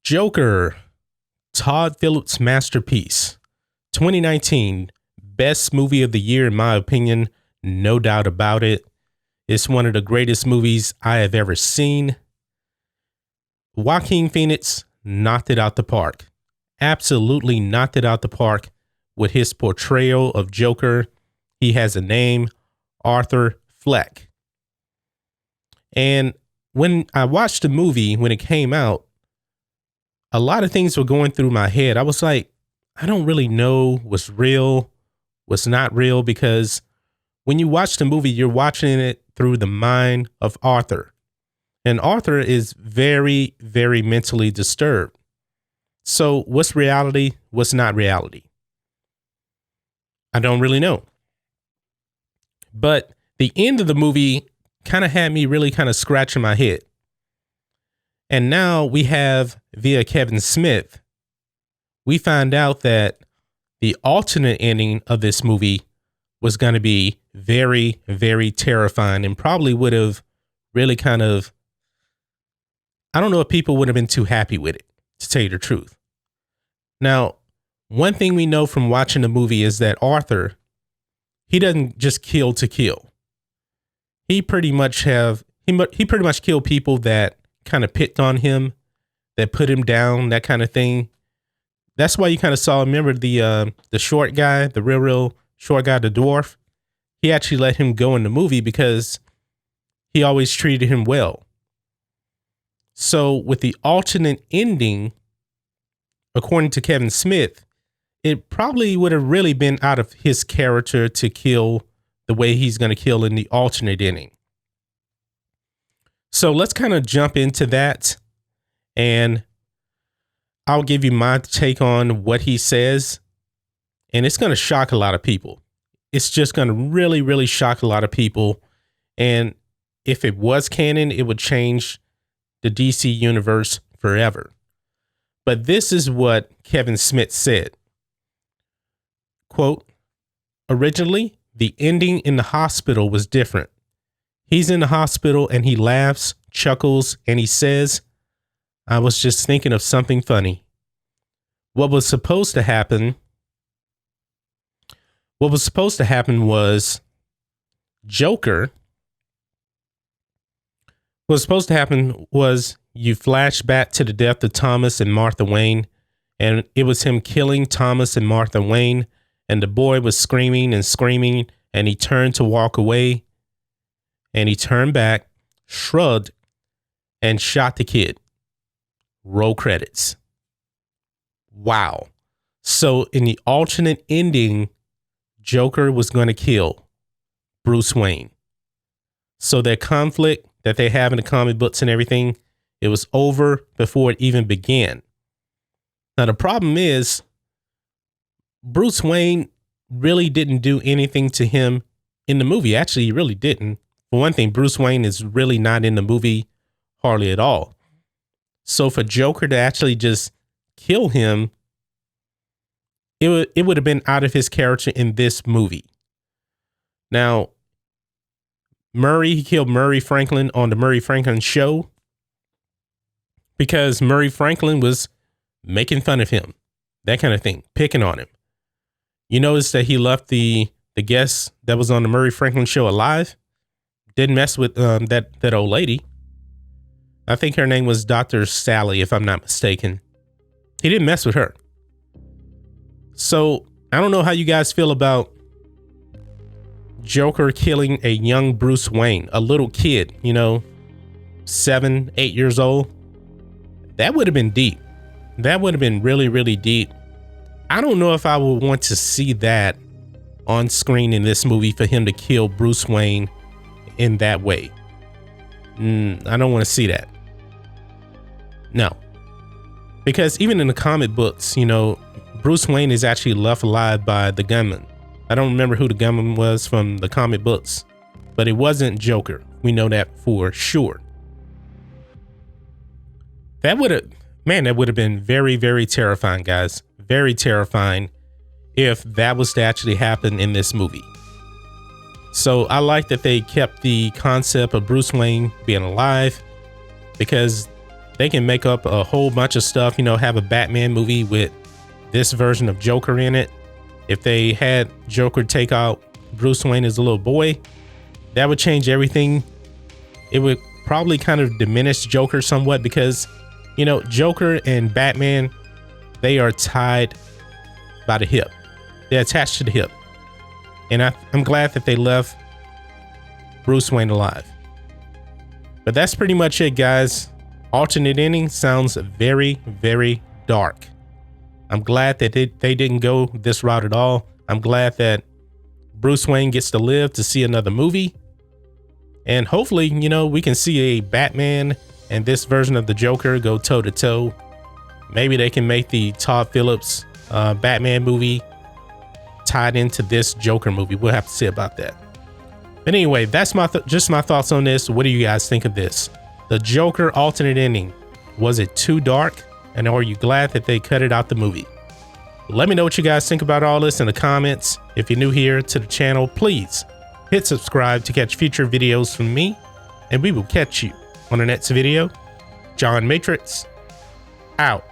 Joker, Todd Phillips' masterpiece. 2019, best movie of the year, in my opinion. No doubt about it. It's one of the greatest movies I have ever seen. Joaquin Phoenix knocked it out the park. Absolutely knocked it out the park with his portrayal of Joker. He has a name, Arthur Fleck. And when I watched the movie, when it came out, a lot of things were going through my head. I was like, I don't really know what's real, what's not real, because when you watch the movie, you're watching it through the mind of Arthur. And Arthur is very, very mentally disturbed. So what's reality? What's not reality? I don't really know. But the end of the movie kind of had me really kind of scratching my head. And now we have, via Kevin Smith, we find out that the alternate ending of this movie was going to be very, very terrifying and probably would have really kind of, I don't know if people would have been too happy with it, to tell you the truth. Now, one thing we know from watching the movie is that Arthur, he doesn't just kill to kill. He pretty much killed people that kind of picked on him, that put him down, that kind of thing. That's why you kind of saw, remember the short guy, the real short guy, the dwarf? He actually let him go in the movie because he always treated him well. So with the alternate ending, according to Kevin Smith, it probably would have really been out of his character to kill the way he's going to kill in the alternate ending. So let's kind of jump into that, and I'll give you my take on what he says, and it's going to shock a lot of people. It's just going to really, really shock a lot of people. And if it was canon, it would change the DC universe forever. But this is what Kevin Smith said. Quote, originally, the ending in the hospital was different. He's in the hospital and he laughs, chuckles, and he says, I was just thinking of something funny. What was supposed to happen was Joker. What was supposed to happen was you flash back to the death of Thomas and Martha Wayne, and it was him killing Thomas and Martha Wayne, and the boy was screaming and screaming, and he turned to walk away, and he turned back, shrugged, and shot the kid. Roll credits. Wow. So in the alternate ending, Joker was going to kill Bruce Wayne. So their conflict that they have in the comic books and everything, it was over before it even began. Now the problem is, Bruce Wayne really didn't do anything to him in the movie. Actually, he really didn't. For one thing, Bruce Wayne is really not in the movie hardly at all. So for Joker to actually just kill him, it would have been out of his character in this movie. Now, he killed Murray Franklin on the Murray Franklin show because Murray Franklin was making fun of him, that kind of thing, picking on him. You notice that he left the guest that was on the Murray Franklin show alive. Didn't mess with that old lady. I think her name was Dr. Sally, if I'm not mistaken. He didn't mess with her. So I don't know how you guys feel about Joker killing a young Bruce Wayne, a little kid, 7, 8 years old. That would have been deep. That would have been really, really deep. I don't know if I would want to see that on screen in this movie, for him to kill Bruce Wayne in that way. I don't want to see that. No. Because even in the comic books, Bruce Wayne is actually left alive by the gunman. I don't remember who the gunman was from the comic books, but it wasn't Joker. We know that for sure. That would have been very, very terrifying, guys. Very terrifying if that was to actually happen in this movie. So I like that they kept the concept of Bruce Wayne being alive, because They can make up a whole bunch of stuff, you know, have a Batman movie with this version of Joker in it. If they had Joker take out Bruce Wayne as a little boy, that would change everything. It would probably kind of diminish Joker somewhat because, you know, Joker and Batman, they are tied by the hip. They're attached to the hip. And I'm glad that they left Bruce Wayne alive. But that's pretty much it, guys. Alternate ending sounds very, very dark. I'm glad that they didn't go this route at all. I'm glad that Bruce Wayne gets to live to see another movie. And hopefully, you know, we can see a Batman and this version of the Joker go toe to toe. Maybe they can make the Todd Phillips Batman movie tied into this Joker movie. We'll have to see about that. But anyway, that's just my thoughts on this. What do you guys think of this? The Joker alternate ending. Was it too dark? And are you glad that they cut it out the movie? Let me know what you guys think about all this in the comments. If you're new here to the channel, please hit subscribe to catch future videos from me. And we will catch you on the next video. John Matrixx, out.